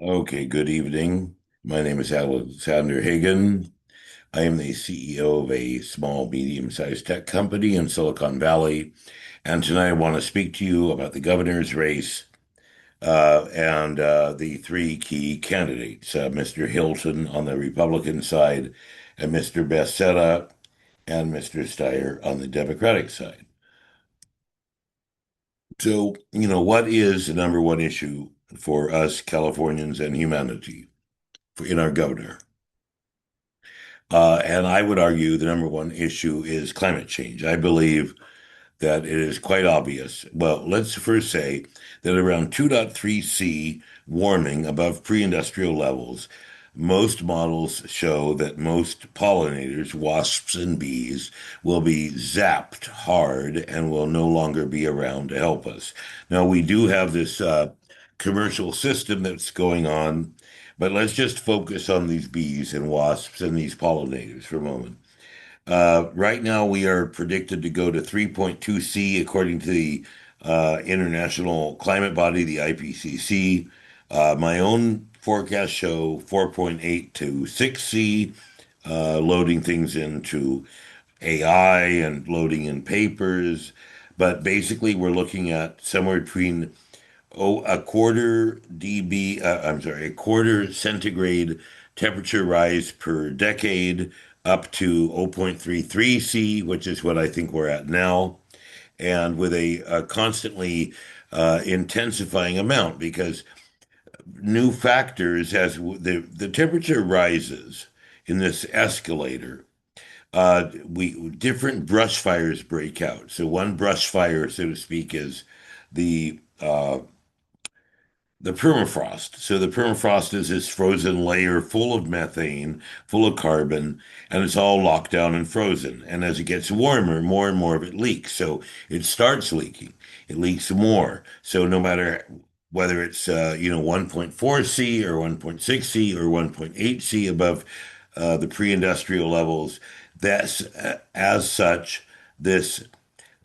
Okay, good evening. My name is Alexander Hagan. I am the CEO of a small, medium-sized tech company in Silicon Valley. And tonight I want to speak to you about the governor's race and the three key candidates, Mr. Hilton on the Republican side, and Mr. Becerra and Mr. Steyer on the Democratic side. So, what is the number one issue for us Californians and humanity in our governor? And I would argue the number one issue is climate change. I believe that it is quite obvious. Well, let's first say that around 2.3 C warming above pre-industrial levels, most models show that most pollinators, wasps and bees, will be zapped hard and will no longer be around to help us. Now, we do have this commercial system that's going on, but let's just focus on these bees and wasps and these pollinators for a moment. Right now, we are predicted to go to 3.2 C according to the international climate body, the IPCC. My own forecasts show 4.8 to 6 C, loading things into AI and loading in papers. But basically, we're looking at somewhere between a quarter dB, I'm sorry, a quarter centigrade temperature rise per decade up to 0.33 C, which is what I think we're at now, and with a constantly intensifying amount because new factors as the temperature rises in this escalator. We different brush fires break out. So one brush fire, so to speak, is the permafrost. So the permafrost is this frozen layer full of methane, full of carbon, and it's all locked down and frozen. And as it gets warmer, more and more of it leaks. So it starts leaking. It leaks more. So no matter whether it's 1.4 C or 1.6 C or 1.8 C above the pre-industrial levels, that's as such this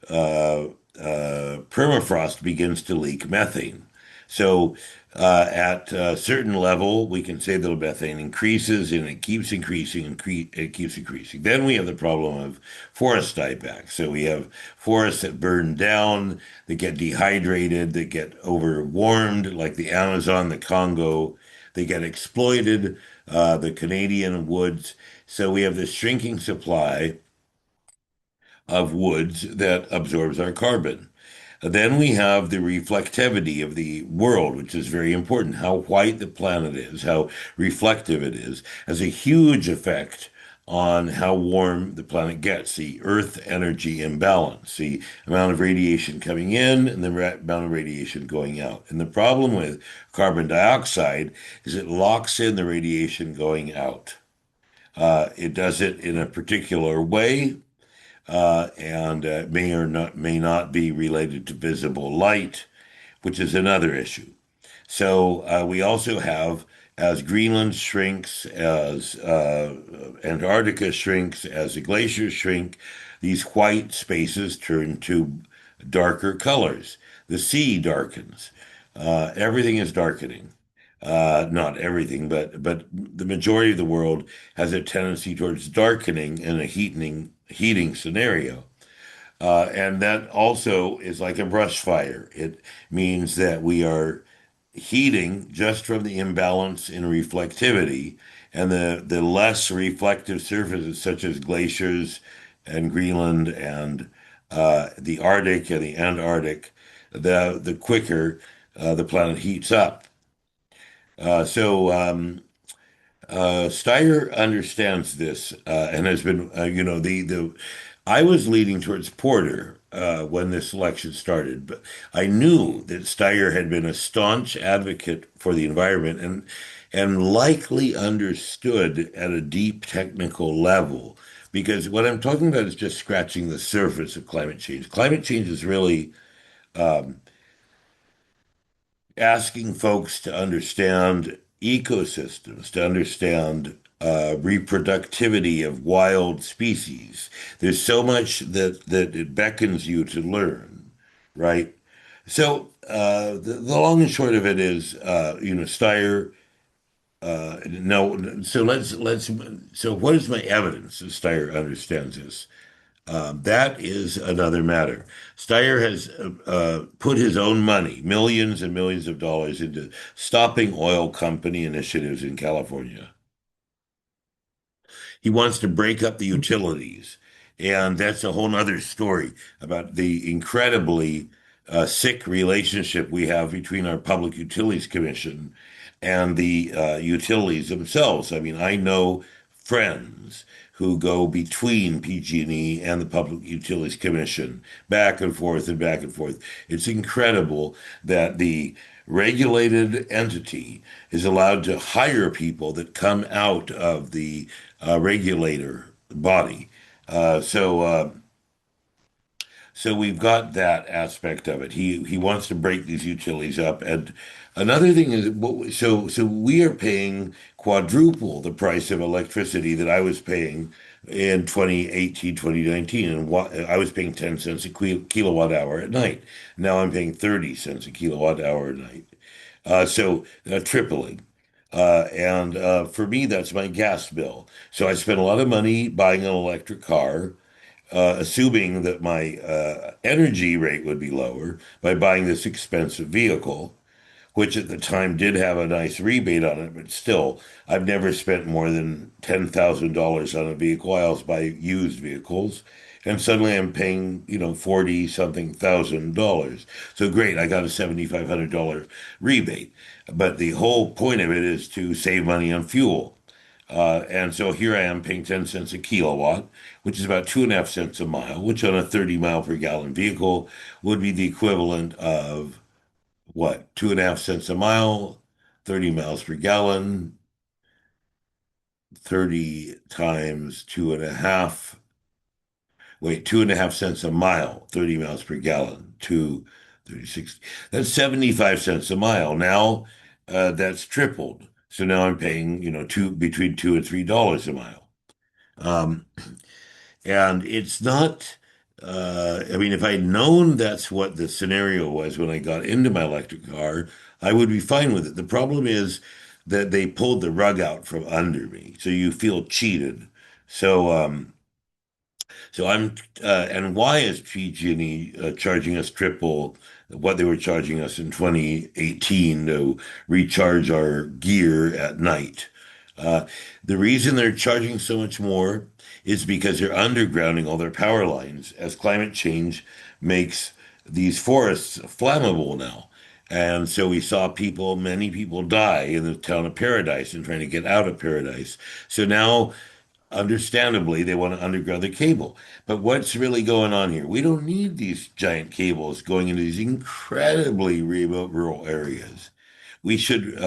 uh, permafrost begins to leak methane. So at a certain level, we can say that methane increases and it keeps increasing and it keeps increasing. Then we have the problem of forest dieback. So we have forests that burn down, that get dehydrated, that get overwarmed, like the Amazon, the Congo. They get exploited, the Canadian woods. So we have this shrinking supply of woods that absorbs our carbon. Then we have the reflectivity of the world, which is very important. How white the planet is, how reflective it is, has a huge effect on how warm the planet gets, the Earth energy imbalance, the amount of radiation coming in and the amount of radiation going out. And the problem with carbon dioxide is it locks in the radiation going out. It does it in a particular way and may not be related to visible light, which is another issue. So we also have, as Greenland shrinks, as Antarctica shrinks, as the glaciers shrink, these white spaces turn to darker colors. The sea darkens. Everything is darkening. Not everything, but the majority of the world has a tendency towards darkening in a heating scenario. And that also is like a brush fire. It means that we are heating just from the imbalance in reflectivity, and the less reflective surfaces, such as glaciers and Greenland and the Arctic and the Antarctic, the quicker the planet heats up. So Steyer understands this and has been, the I was leaning towards Porter when this election started, but I knew that Steyer had been a staunch advocate for the environment and likely understood at a deep technical level. Because what I'm talking about is just scratching the surface of climate change. Climate change is really asking folks to understand ecosystems, to understand reproductivity of wild species. There's so much that it beckons you to learn, right? So the long and short of it is, Steyer. No, so let's so what is my evidence that Steyer understands this? That is another matter. Steyer has put his own money, millions and millions of dollars, into stopping oil company initiatives in California. He wants to break up the utilities. And that's a whole nother story about the incredibly sick relationship we have between our Public Utilities Commission and the utilities themselves. I mean, I know friends who go between PG&E and the Public Utilities Commission, back and forth and back and forth. It's incredible that the regulated entity is allowed to hire people that come out of the regulator body. Uh, so uh, so we've got that aspect of it. He wants to break these utilities up. And another thing is, so we are paying quadruple the price of electricity that I was paying in 2018, 2019. And I was paying 10 cents a kilowatt hour at night. Now I'm paying 30 cents a kilowatt hour at night. Tripling. And for me, that's my gas bill. So I spent a lot of money buying an electric car, assuming that my energy rate would be lower by buying this expensive vehicle, which at the time did have a nice rebate on it, but still, I've never spent more than $10,000 on a vehicle. I also buy used vehicles. And suddenly I'm paying, 40 something thousand dollars. So great, I got a $7,500 rebate. But the whole point of it is to save money on fuel. And so here I am paying 10 cents a kilowatt, which is about 2.5 cents a mile, which on a 30 mile per gallon vehicle would be the equivalent of what, 2.5 cents a mile, 30 miles per gallon, 30 times two and a half, wait, 2.5 cents a mile, 30 miles per gallon, 36. That's 75 cents a mile. Now that's tripled. So now I'm paying, between $2 and $3 a mile. Um, and it's not, I mean, if I'd known that's what the scenario was when I got into my electric car, I would be fine with it. The problem is that they pulled the rug out from under me. So you feel cheated. So, and why is PG&E charging us triple what they were charging us in 2018 to recharge our gear at night? Uh, the reason they're charging so much more is because they're undergrounding all their power lines as climate change makes these forests flammable now. And so we saw many people die in the town of Paradise and trying to get out of Paradise. So now understandably, they want to underground the cable. But what's really going on here? We don't need these giant cables going into these incredibly remote rural areas. We should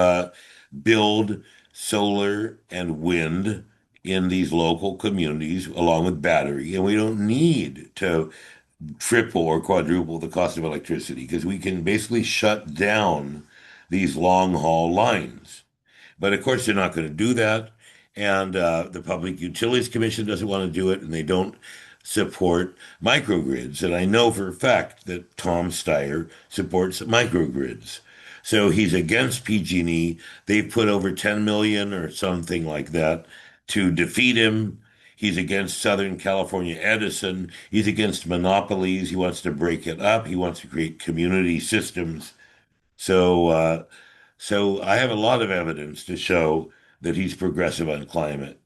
build solar and wind in these local communities along with battery. And we don't need to triple or quadruple the cost of electricity because we can basically shut down these long haul lines. But of course, they're not going to do that. And the Public Utilities Commission doesn't want to do it, and they don't support microgrids. And I know for a fact that Tom Steyer supports microgrids. So he's against PG&E. They've put over 10 million or something like that to defeat him. He's against Southern California Edison. He's against monopolies. He wants to break it up. He wants to create community systems. So, uh, so I have a lot of evidence to show that he's progressive on climate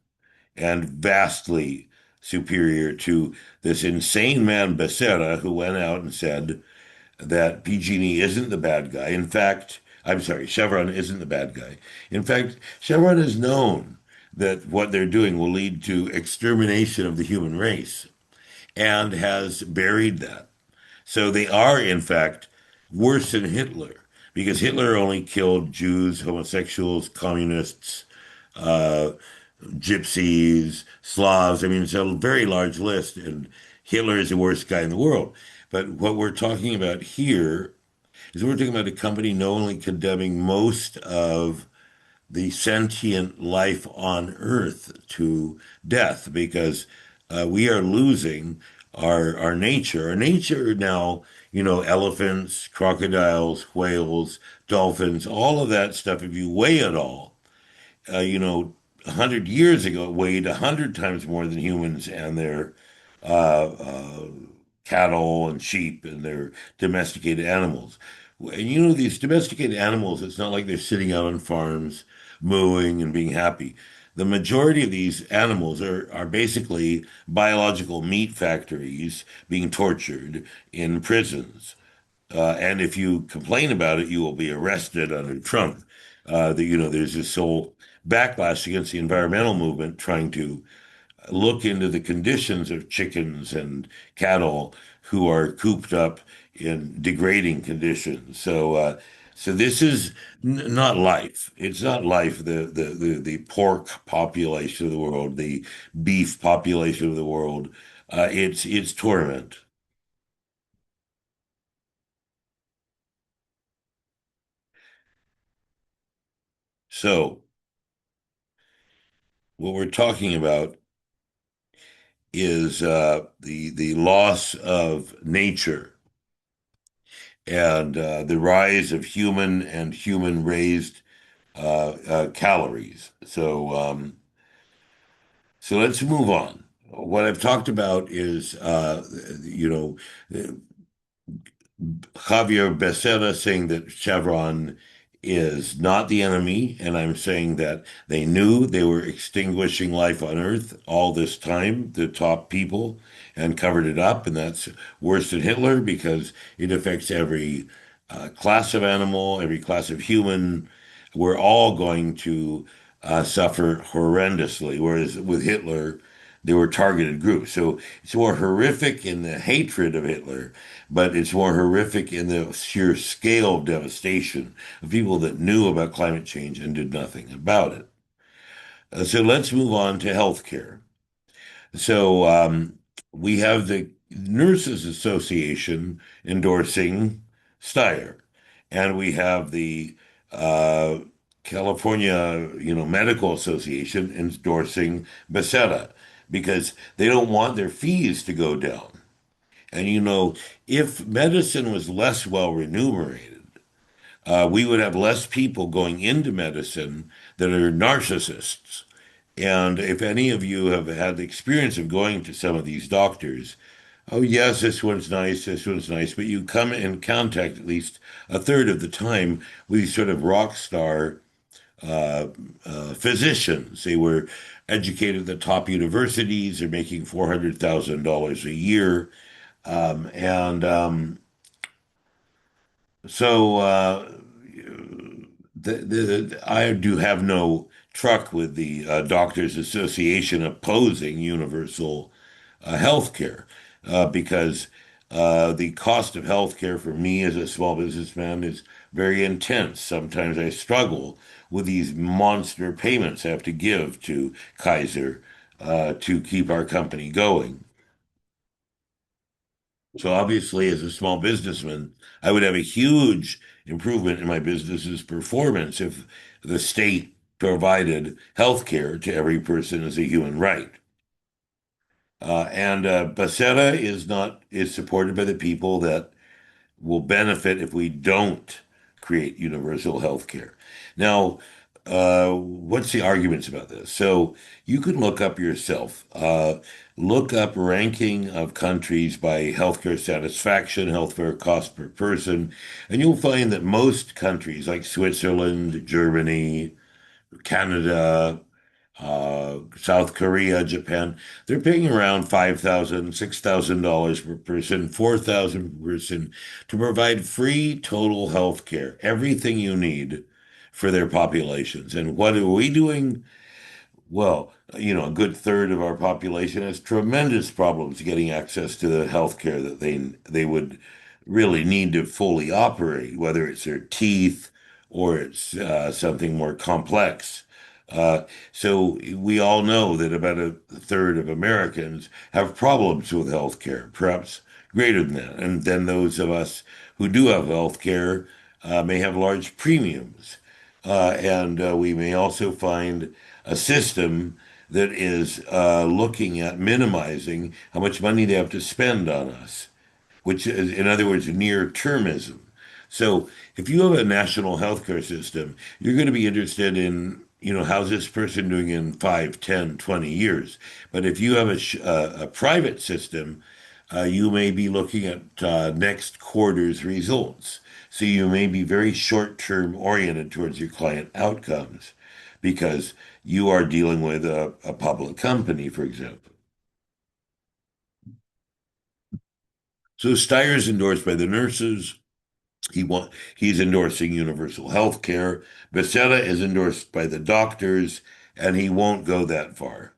and vastly superior to this insane man Becerra who went out and said that PG&E isn't the bad guy. In fact, I'm sorry, Chevron isn't the bad guy. In fact, Chevron has known that what they're doing will lead to extermination of the human race and has buried that. So they are, in fact, worse than Hitler because Hitler only killed Jews, homosexuals, communists, uh, gypsies, Slavs. I mean, it's a very large list, and Hitler is the worst guy in the world. But what we're talking about here is we're talking about a company knowingly condemning most of the sentient life on Earth to death because we are losing our nature. Our nature now, elephants, crocodiles, whales, dolphins, all of that stuff, if you weigh it all, you know, 100 years ago, it weighed 100 times more than humans and their uh, uh, cattle and sheep and their domesticated animals. And these domesticated animals, it's not like they're sitting out on farms mooing and being happy. The majority of these animals are basically biological meat factories being tortured in prisons. And if you complain about it, you will be arrested under Trump. There's this whole backlash against the environmental movement trying to look into the conditions of chickens and cattle who are cooped up in degrading conditions. So this is not life. It's not life. The pork population of the world, the beef population of the world, it's torment. So what we're talking about is the loss of nature and the rise of human and human raised calories. So let's move on. What I've talked about is, you know, Javier Becerra saying that Chevron is not the enemy, and I'm saying that they knew they were extinguishing life on Earth all this time, the top people, and covered it up, and that's worse than Hitler because it affects every class of animal, every class of human. We're all going to suffer horrendously, whereas with Hitler, they were targeted groups. So it's more horrific in the hatred of Hitler, but it's more horrific in the sheer scale of devastation of people that knew about climate change and did nothing about it. So let's move on to healthcare. So we have the Nurses Association endorsing Steyer, and we have the uh, California, Medical Association endorsing Becerra because they don't want their fees to go down. And if medicine was less well remunerated, we would have less people going into medicine that are narcissists. And if any of you have had the experience of going to some of these doctors, oh, yes, this one's nice, but you come in contact at least a third of the time with these sort of rock star uh, physicians. They were educated at the top universities, they're making $400,000 a year. And so I do have no truck with the Doctors Association opposing universal health care because the cost of health care for me as a small businessman is very intense. Sometimes I struggle with these monster payments I have to give to Kaiser to keep our company going. So obviously, as a small businessman, I would have a huge improvement in my business's performance if the state provided health care to every person as a human right. And Becerra is supported by the people that will benefit if we don't create universal health care. Now, what's the arguments about this? So you can look up yourself. Look up ranking of countries by healthcare satisfaction, healthcare cost per person, and you'll find that most countries like Switzerland, Germany, Canada, South Korea, Japan, they're paying around $5,000, $6,000 per person, 4,000 per person to provide free total health care, everything you need for their populations. And what are we doing? Well, a good third of our population has tremendous problems getting access to the health care that they would really need to fully operate, whether it's their teeth or it's something more complex. So we all know that about a third of Americans have problems with health care, perhaps greater than that. And then those of us who do have health care may have large premiums. And we may also find a system that is looking at minimizing how much money they have to spend on us, which is, in other words, near termism. So if you have a national healthcare system, you're going to be interested in how's this person doing in 5, 10, 20 years? But if you have a private system, you may be looking at next quarter's results. So you may be very short-term oriented towards your client outcomes because you are dealing with a public company, for example. So Steyer is endorsed by the nurses. He's endorsing universal health care. Becerra is endorsed by the doctors, and he won't go that far.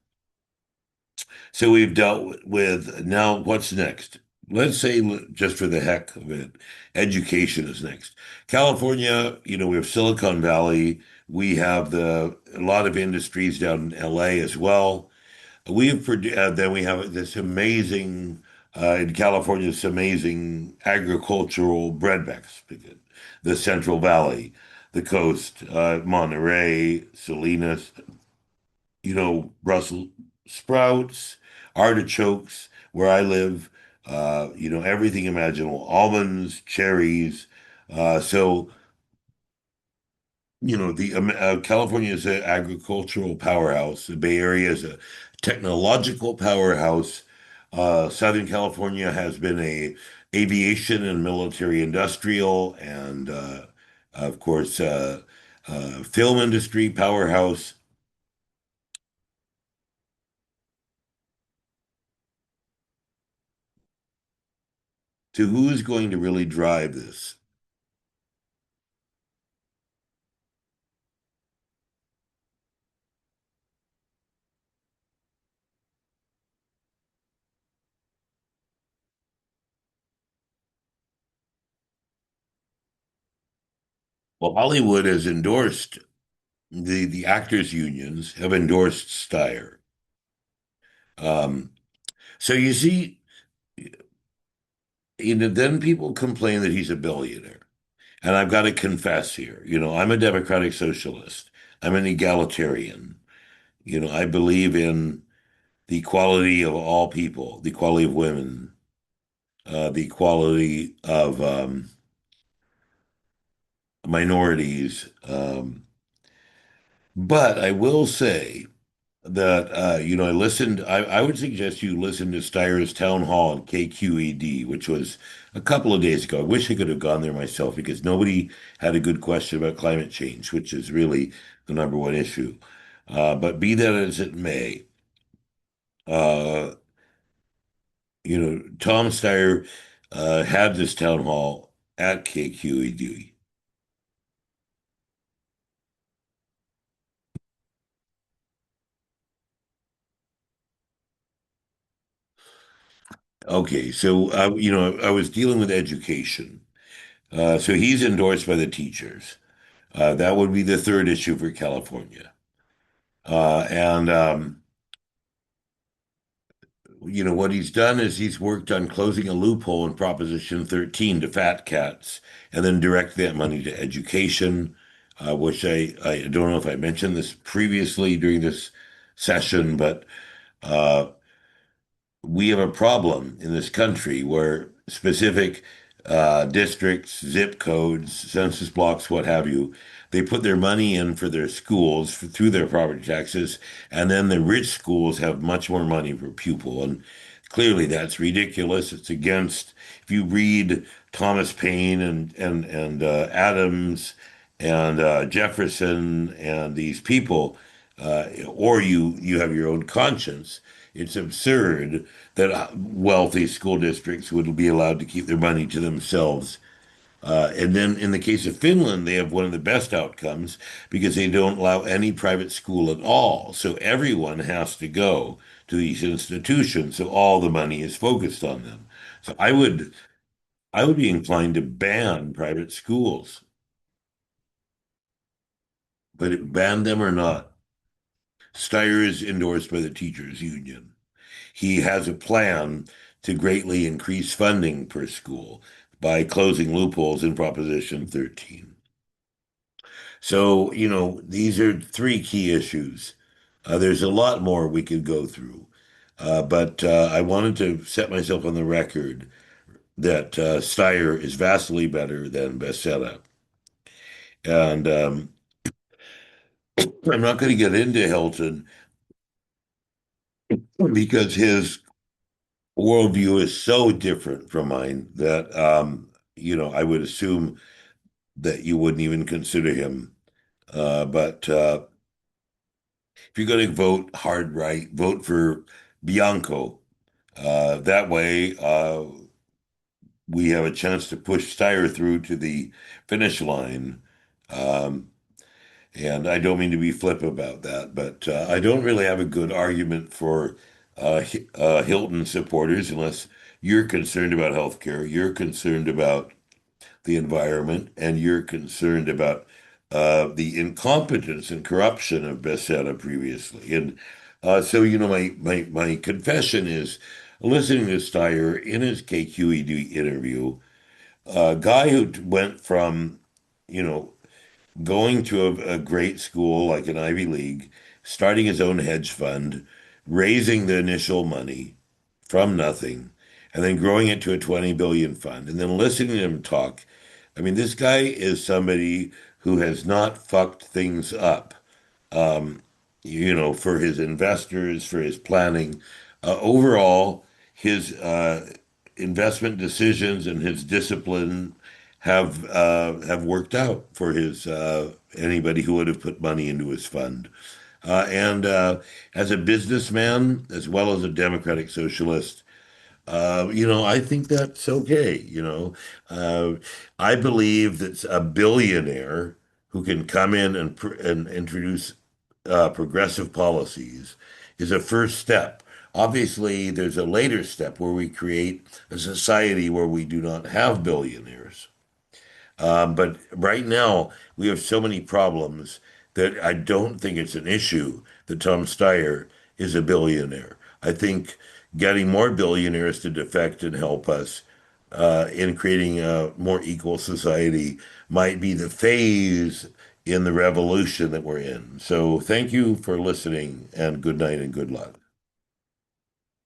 So we've dealt with now what's next? Let's say, just for the heck of it, education is next. California, we have Silicon Valley. We have a lot of industries down in LA as well. Then we have this amazing in California, this amazing agricultural breadbacks, the Central Valley, the coast, Monterey, Salinas, Brussels sprouts, artichokes, where I live, everything imaginable, almonds, cherries. So, California is an agricultural powerhouse. The Bay Area is a technological powerhouse. Southern California has been a aviation and military industrial and, of course, film industry powerhouse. So who's going to really drive this? Well, Hollywood has endorsed the actors unions have endorsed Steyer. Um, so you see, then people complain that he's a billionaire. And I've got to confess here, I'm a democratic socialist. I'm an egalitarian. I believe in the equality of all people, the equality of women, the equality of minorities. But I will say that I listened. I would suggest you listen to Steyer's town hall on KQED, which was a couple of days ago. I wish I could have gone there myself because nobody had a good question about climate change, which is really the number one issue. But be that as it may, uh, Tom Steyer had this town hall at KQED. Okay, so I was dealing with education. So he's endorsed by the teachers. That would be the third issue for California. And what he's done is he's worked on closing a loophole in Proposition 13 to fat cats and then direct that money to education, which I don't know if I mentioned this previously during this session, but uh, we have a problem in this country where specific districts, zip codes, census blocks, what have you, they put their money in for their schools through their property taxes, and then the rich schools have much more money per pupil. And clearly that's ridiculous. It's against, if you read Thomas Paine and Adams and Jefferson and these people, or you have your own conscience, it's absurd that wealthy school districts would be allowed to keep their money to themselves. And then in the case of Finland, they have one of the best outcomes because they don't allow any private school at all. So everyone has to go to these institutions. So all the money is focused on them. So I would be inclined to ban private schools, ban them or not. Steyer is endorsed by the teachers union. He has a plan to greatly increase funding per school by closing loopholes in Proposition 13. So, these are three key issues. There's a lot more we could go through, but I wanted to set myself on the record that Steyer is vastly better than Becerra. And I'm not going to get into Hilton because his worldview is so different from mine that I would assume that you wouldn't even consider him. But if you're going to vote hard right, vote for Bianco. That way, we have a chance to push Steyer through to the finish line. Um, and I don't mean to be flip about that, but I don't really have a good argument for Hilton supporters unless you're concerned about healthcare, you're concerned about the environment, and you're concerned about the incompetence and corruption of Becerra previously. And my confession is listening to Steyer in his KQED interview, a guy who went from, you know, going to a great school like an Ivy League, starting his own hedge fund, raising the initial money from nothing, and then growing it to a 20 billion fund, and then listening to him talk. I mean, this guy is somebody who has not fucked things up, um, for his investors, for his planning. Overall, his investment decisions and his discipline have worked out for his anybody who would have put money into his fund. And as a businessman, as well as a democratic socialist, I think that's okay. I believe that a billionaire who can come in and introduce progressive policies is a first step. Obviously, there's a later step where we create a society where we do not have billionaires. But right now, we have so many problems that I don't think it's an issue that Tom Steyer is a billionaire. I think getting more billionaires to defect and help us in creating a more equal society might be the phase in the revolution that we're in. So thank you for listening, and good night and good luck.